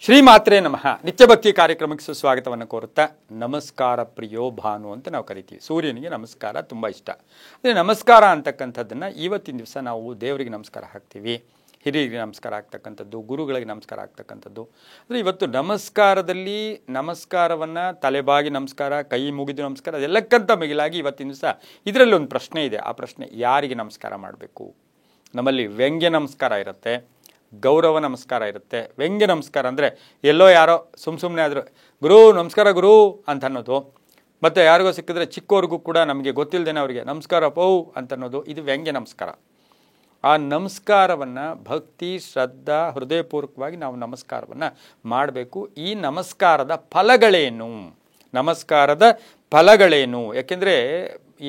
ಶ್ರೀಮಾತ್ರೇ ನಮಃ. ನಿತ್ಯಭಕ್ತಿ ಕಾರ್ಯಕ್ರಮಕ್ಕೆ ಸುಸ್ವಾಗತವನ್ನು ಕೋರುತ್ತಾ, ನಮಸ್ಕಾರ ಪ್ರಿಯೋ ಭಾನು ಅಂತ ನಾವು ಕರಿತೀವಿ. ಸೂರ್ಯನಿಗೆ ನಮಸ್ಕಾರ ತುಂಬ ಇಷ್ಟ. ಅಂದರೆ ನಮಸ್ಕಾರ ಅಂತಕ್ಕಂಥದ್ದನ್ನು ಇವತ್ತಿನ ದಿವಸ ನಾವು ದೇವರಿಗೆ ನಮಸ್ಕಾರ ಹಾಕ್ತೀವಿ, ಹಿರಿಯರಿಗೆ ನಮಸ್ಕಾರ ಆಗ್ತಕ್ಕಂಥದ್ದು, ಗುರುಗಳಿಗೆ ನಮಸ್ಕಾರ ಆಗ್ತಕ್ಕಂಥದ್ದು. ಅಂದರೆ ಇವತ್ತು ನಮಸ್ಕಾರದಲ್ಲಿ ನಮಸ್ಕಾರವನ್ನು ತಲೆಬಾಗಿ ನಮಸ್ಕಾರ, ಕೈ ಮುಗಿದು ನಮಸ್ಕಾರ, ಅದೆಲ್ಲಕ್ಕಿಂತ ಮಿಗಿಲಾಗಿ ಇವತ್ತಿನ ದಿವಸ ಇದರಲ್ಲಿ ಒಂದು ಪ್ರಶ್ನೆ ಇದೆ. ಆ ಪ್ರಶ್ನೆ, ಯಾರಿಗೆ ನಮಸ್ಕಾರ ಮಾಡಬೇಕು? ನಮ್ಮಲ್ಲಿ ವ್ಯಂಗ್ಯ ನಮಸ್ಕಾರ ಇರುತ್ತೆ, ಗೌರವ ನಮಸ್ಕಾರ ಇರುತ್ತೆ. ವ್ಯಂಗ್ಯ ನಮಸ್ಕಾರ ಅಂದರೆ ಎಲ್ಲೋ ಯಾರೋ ಸುಮ್ಮನೆ ಆದರೂ ಗುರು ನಮಸ್ಕಾರ ಗುರು ಅಂತ ಅನ್ನೋದು, ಮತ್ತು ಯಾರಿಗೋ ಸಿಕ್ಕಿದ್ರೆ ಚಿಕ್ಕವ್ರಿಗೂ ಕೂಡ ನಮಗೆ ಗೊತ್ತಿಲ್ಲದೇನೆ ಅವರಿಗೆ ನಮಸ್ಕಾರ ಪೌ ಅಂತ ಅನ್ನೋದು, ಇದು ವ್ಯಂಗ್ಯ ನಮಸ್ಕಾರ. ಆ ನಮಸ್ಕಾರವನ್ನು ಭಕ್ತಿ ಶ್ರದ್ಧಾ ಹೃದಯಪೂರ್ವಕವಾಗಿ ನಾವು ನಮಸ್ಕಾರವನ್ನು ಮಾಡಬೇಕು. ಈ ನಮಸ್ಕಾರದ ಫಲಗಳೇನು? ನಮಸ್ಕಾರದ ಫಲಗಳೇನು? ಯಾಕೆಂದರೆ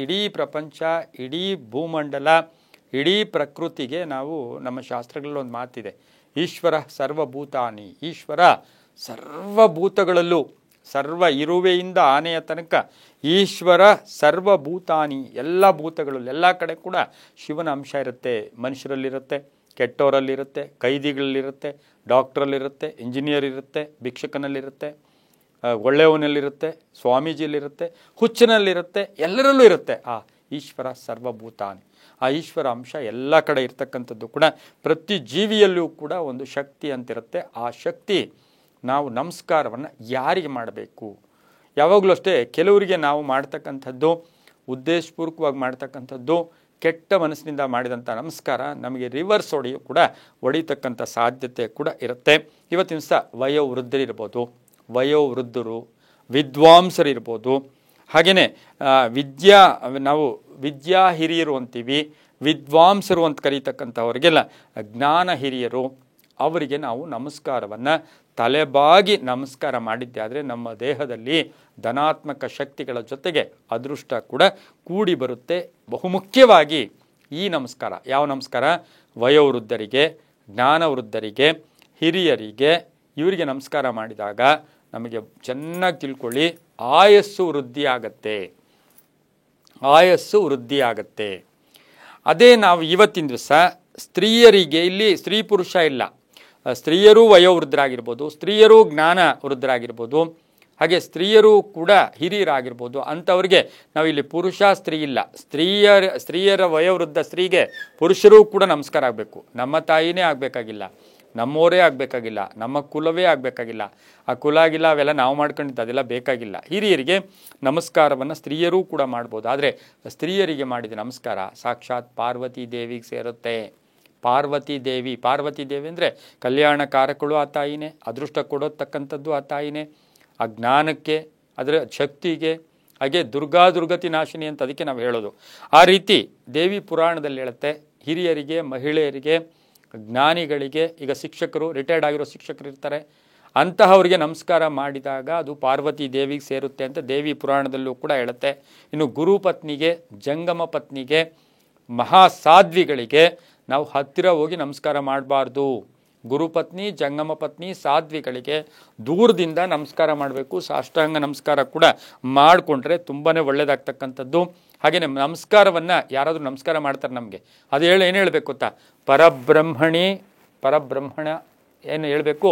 ಇಡೀ ಪ್ರಪಂಚ, ಇಡೀ ಭೂಮಂಡಲ, ಇಡೀ ಪ್ರಕೃತಿಗೆ ನಾವು ನಮ್ಮ ಶಾಸ್ತ್ರಗಳಲ್ಲಿ ಒಂದು ಮಾತಿದೆ, ಈಶ್ವರ ಸರ್ವಭೂತಾನಿ. ಈಶ್ವರ ಸರ್ವಭೂತಗಳಲ್ಲೂ, ಸರ್ವ ಇರುವೆಯಿಂದ ಆನೆಯ ತನಕ ಈಶ್ವರ ಸರ್ವಭೂತಾನಿ, ಎಲ್ಲ ಭೂತಗಳಲ್ಲೂ ಎಲ್ಲ ಕಡೆ ಕೂಡ ಶಿವನ ಅಂಶ ಇರುತ್ತೆ. ಮನುಷ್ಯರಲ್ಲಿರುತ್ತೆ, ಕೆಟ್ಟವರಲ್ಲಿರುತ್ತೆ, ಕೈದಿಗಳಲ್ಲಿರುತ್ತೆ, ಡಾಕ್ಟ್ರಲ್ಲಿರುತ್ತೆ, ಇಂಜಿನಿಯರ್ ಇರುತ್ತೆ, ಭಿಕ್ಷಕನಲ್ಲಿರುತ್ತೆ, ಒಳ್ಳೆಯವನಲ್ಲಿರುತ್ತೆ, ಸ್ವಾಮೀಜಿಯಲ್ಲಿರುತ್ತೆ, ಹುಚ್ಚನಲ್ಲಿರುತ್ತೆ, ಎಲ್ಲರಲ್ಲೂ ಇರುತ್ತೆ ಆ ಈಶ್ವರ ಸರ್ವಭೂತಾನಿ. ಆ ಈಶ್ವರ ಅಂಶ ಎಲ್ಲ ಕಡೆ ಇರ್ತಕ್ಕಂಥದ್ದು ಕೂಡ ಪ್ರತಿ ಜೀವಿಯಲ್ಲೂ ಕೂಡ ಒಂದು ಶಕ್ತಿ ಅಂತಿರುತ್ತೆ. ಆ ಶಕ್ತಿ ನಾವು ನಮಸ್ಕಾರವನ್ನು ಯಾರಿಗೆ ಮಾಡಬೇಕು? ಯಾವಾಗಲೂ ಅಷ್ಟೇ, ಕೆಲವರಿಗೆ ನಾವು ಮಾಡ್ತಕ್ಕಂಥದ್ದು, ಉದ್ದೇಶಪೂರ್ವಕವಾಗಿ ಮಾಡ್ತಕ್ಕಂಥದ್ದು, ಕೆಟ್ಟ ಮನಸ್ಸಿನಿಂದ ಮಾಡಿದಂಥ ನಮಸ್ಕಾರ ನಮಗೆ ರಿವರ್ಸ್ ಹೊಡಿತಕ್ಕಂಥ ಸಾಧ್ಯತೆ ಕೂಡ ಇರುತ್ತೆ. ಇವತ್ತಿನ ದಿವಸ ವಯೋವೃದ್ಧರಿರ್ಬೋದು, ವಯೋವೃದ್ಧರು, ವಿದ್ವಾಂಸರಿರ್ಬೋದು, ಹಾಗೆಯೇ ನಾವು ವಿದ್ಯಾ ಹಿರಿಯರು ಅಂತೀವಿ, ವಿದ್ವಾಂಸರು ಅಂತ ಕರೀತಕ್ಕಂಥವ್ರಿಗೆಲ್ಲ ಜ್ಞಾನ ಹಿರಿಯರು, ಅವರಿಗೆ ನಾವು ನಮಸ್ಕಾರವನ್ನು ತಲೆಬಾಗಿ ನಮಸ್ಕಾರ ಮಾಡಿದ್ದೆ ಆದರೆ ನಮ್ಮ ದೇಹದಲ್ಲಿ ಧನಾತ್ಮಕ ಶಕ್ತಿಗಳ ಜೊತೆಗೆ ಅದೃಷ್ಟ ಕೂಡ ಕೂಡಿ ಬರುತ್ತೆ. ಬಹುಮುಖ್ಯವಾಗಿ ಈ ನಮಸ್ಕಾರ ಯಾವ ನಮಸ್ಕಾರ? ವಯೋವೃದ್ಧರಿಗೆ, ಜ್ಞಾನವೃದ್ಧರಿಗೆ, ಹಿರಿಯರಿಗೆ, ಇವರಿಗೆ ನಮಸ್ಕಾರ ಮಾಡಿದಾಗ ನಮಗೆ ಚೆನ್ನಾಗಿ ತಿಳ್ಕೊಳ್ಳಿ, ಆಯಸ್ಸು ವೃದ್ಧಿ ಆಗತ್ತೆ. ಆಯಸ್ಸು ವೃದ್ಧಿ ಆಗತ್ತೆ. ಅದೇ ನಾವು ಇವತ್ತಿನ ದಿವಸ ಸ್ತ್ರೀಯರಿಗೆ, ಇಲ್ಲಿ ಸ್ತ್ರೀ ಪುರುಷ ಇಲ್ಲ, ಸ್ತ್ರೀಯರೂ ವಯೋವೃದ್ಧರಾಗಿರ್ಬೋದು, ಸ್ತ್ರೀಯರೂ ಜ್ಞಾನ ವೃದ್ಧರಾಗಿರ್ಬೋದು, ಹಾಗೆ ಸ್ತ್ರೀಯರೂ ಕೂಡ ಹಿರಿಯರಾಗಿರ್ಬೋದು. ಅಂಥವ್ರಿಗೆ ನಾವಿಲ್ಲಿ ಪುರುಷ ಸ್ತ್ರೀ ಇಲ್ಲ, ಸ್ತ್ರೀಯರ ವಯೋವೃದ್ಧ ಸ್ತ್ರೀಗೆ ಪುರುಷರೂ ಕೂಡ ನಮಸ್ಕಾರ ಆಗಬೇಕು. ನಮ್ಮ ತಾಯಿನೇ ಆಗಬೇಕಾಗಿಲ್ಲ, ನಮ್ಮವರೇ ಆಗಬೇಕಾಗಿಲ್ಲ, ನಮ್ಮ ಕುಲವೇ ಆಗಬೇಕಾಗಿಲ್ಲ. ಆ ಕುಲ ಆಗಿಲ್ಲ ಅವೆಲ್ಲ ನಾವು ಮಾಡ್ಕೊಂಡಿದ್ದು, ಅದೆಲ್ಲ ಬೇಕಾಗಿಲ್ಲ. ಹಿರಿಯರಿಗೆ ನಮಸ್ಕಾರವನ್ನು ಸ್ತ್ರೀಯರೂ ಕೂಡ ಮಾಡ್ಬೋದು. ಆದರೆ ಸ್ತ್ರೀಯರಿಗೆ ಮಾಡಿದ ನಮಸ್ಕಾರ ಸಾಕ್ಷಾತ್ ಪಾರ್ವತಿ ದೇವಿಗೆ ಸೇರುತ್ತೆ. ಪಾರ್ವತಿ ದೇವಿ ಅಂದರೆ ಕಲ್ಯಾಣಕಾರಕಳು ಆ ತಾಯಿನೇ, ಅದೃಷ್ಟ ಕೊಡೋತಕ್ಕಂಥದ್ದು ಆ ತಾಯಿನೇ, ಆ ಜ್ಞಾನಕ್ಕೆ, ಅದರ ಶಕ್ತಿಗೆ, ಹಾಗೆ ದುರ್ಗತಿ ನಾಶಿನಿ ಅಂತ ಅದಕ್ಕೆ ನಾವು ಹೇಳೋದು. ಆ ರೀತಿ ದೇವಿ ಪುರಾಣದಲ್ಲಿ ಹೇಳುತ್ತೆ, ಹಿರಿಯರಿಗೆ, ಮಹಿಳೆಯರಿಗೆ, ಜ್ಞಾನಿಗಳಿಗೆ, ಈಗ ಶಿಕ್ಷಕರು, ರಿಟೈರ್ಡ್ ಆಗಿರೋ ಶಿಕ್ಷಕರು ಇರ್ತಾರೆ, ಅಂತಹವರಿಗೆ ನಮಸ್ಕಾರ ಮಾಡಿದಾಗ ಅದು ಪಾರ್ವತಿ ದೇವಿಗೆ ಸೇರುತ್ತೆ ಅಂತ ದೇವಿ ಪುರಾಣದಲ್ಲೂ ಕೂಡ ಹೇಳುತ್ತೆ. ಇನ್ನು ಗುರುಪತ್ನಿಗೆ, ಜಂಗಮ ಪತ್ನಿಗೆ, ಮಹಾಸಾಧ್ವಿಗಳಿಗೆ ನಾವು ಹತ್ತಿರ ಹೋಗಿ ನಮಸ್ಕಾರ ಮಾಡಬಾರ್ದು. ಗುರುಪತ್ನಿ, ಜಂಗಮ ಪತ್ನಿ, ಸಾಧ್ವಿಗಳಿಗೆ ದೂರದಿಂದ ನಮಸ್ಕಾರ ಮಾಡಬೇಕು. ಸಾಷ್ಟಾಂಗ ನಮಸ್ಕಾರ ಕೂಡ ಮಾಡಿಕೊಂಡ್ರೆ ತುಂಬಾ ಒಳ್ಳೆಯದಾಗ್ತಕ್ಕಂಥದ್ದು. ಹಾಗೆಯೇ ನಮಸ್ಕಾರವನ್ನು ಯಾರಾದರೂ ನಮಸ್ಕಾರ ಮಾಡ್ತಾರೆ ನಮಗೆ, ಅದು ಏನು ಹೇಳಬೇಕು ಗೊತ್ತಾ? ಪರಬ್ರಹ್ಮಣ ಏನು ಹೇಳಬೇಕು?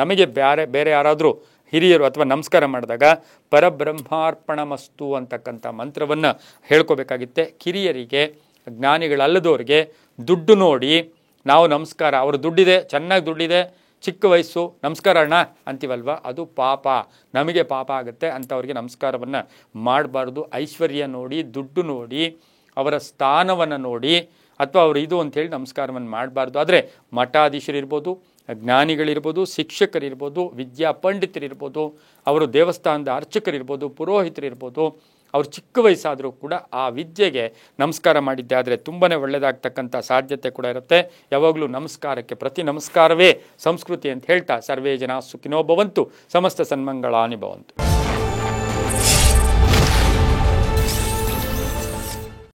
ನಮಗೆ ಬೇರೆ ಯಾರಾದರೂ ಹಿರಿಯರು ಅಥವಾ ನಮಸ್ಕಾರ ಮಾಡಿದಾಗ ಪರಬ್ರಹ್ಮಾರ್ಪಣಮಸ್ತು ಅಂತಕ್ಕಂಥ ಮಂತ್ರವನ್ನು ಹೇಳ್ಕೋಬೇಕಾಗಿತ್ತೆ. ಕಿರಿಯರಿಗೆ, ಜ್ಞಾನಿಗಳಲ್ಲದವ್ರಿಗೆ ದುಡ್ಡು ನೋಡಿ ನಾವು ನಮಸ್ಕಾರ, ಅವರು ದುಡ್ಡಿದೆ, ಚೆನ್ನಾಗಿ ದುಡ್ಡಿದೆ, ಚಿಕ್ಕ ವಯಸ್ಸು, ನಮಸ್ಕಾರ ಅಣ್ಣ ಅಂತೀವಲ್ವ, ಅದು ಪಾಪ, ನಮಗೆ ಪಾಪ ಆಗುತ್ತೆ. ಅಂಥವ್ರಿಗೆ ನಮಸ್ಕಾರವನ್ನು ಮಾಡಬಾರ್ದು. ಐಶ್ವರ್ಯ ನೋಡಿ, ದುಡ್ಡು ನೋಡಿ, ಅವರ ಸ್ಥಾನವನ್ನು ನೋಡಿ, ಅಥವಾ ಅವರು ಇದು ಅಂಥೇಳಿ ನಮಸ್ಕಾರವನ್ನು ಮಾಡಬಾರ್ದು. ಆದರೆ ಮಠಾಧೀಶರಿರ್ಬೋದು, ಜ್ಞಾನಿಗಳಿರ್ಬೋದು, ಶಿಕ್ಷಕರಿರ್ಬೋದು, ವಿದ್ಯಾ ಪಂಡಿತರಿರ್ಬೋದು, ಅವರು ದೇವಸ್ಥಾನದ ಅರ್ಚಕರಿರ್ಬೋದು, ಪುರೋಹಿತರಿರ್ಬೋದು, ಅವರು ಚಿಕ್ಕ ವಯಸ್ಸಾದರೂ ಕೂಡ ಆ ವಿದ್ಯೆಗೆ ನಮಸ್ಕಾರ ಮಾಡಿದ್ದೆ ಆದರೆ ತುಂಬಾ ಒಳ್ಳೆಯದಾಗ್ತಕ್ಕಂಥ ಸಾಧ್ಯತೆ ಕೂಡ ಇರುತ್ತೆ. ಯಾವಾಗಲೂ ನಮಸ್ಕಾರಕ್ಕೆ, ಪ್ರತಿ ನಮಸ್ಕಾರವೇ ಸಂಸ್ಕೃತಿ ಅಂತ ಹೇಳ್ತಾ, ಸರ್ವೇ ಜನ ಸುಖಿನೋ ಭವಂತು, ಸಮಸ್ತ ಸನ್ಮಂಗಳಾನಿ ಭವಂತು.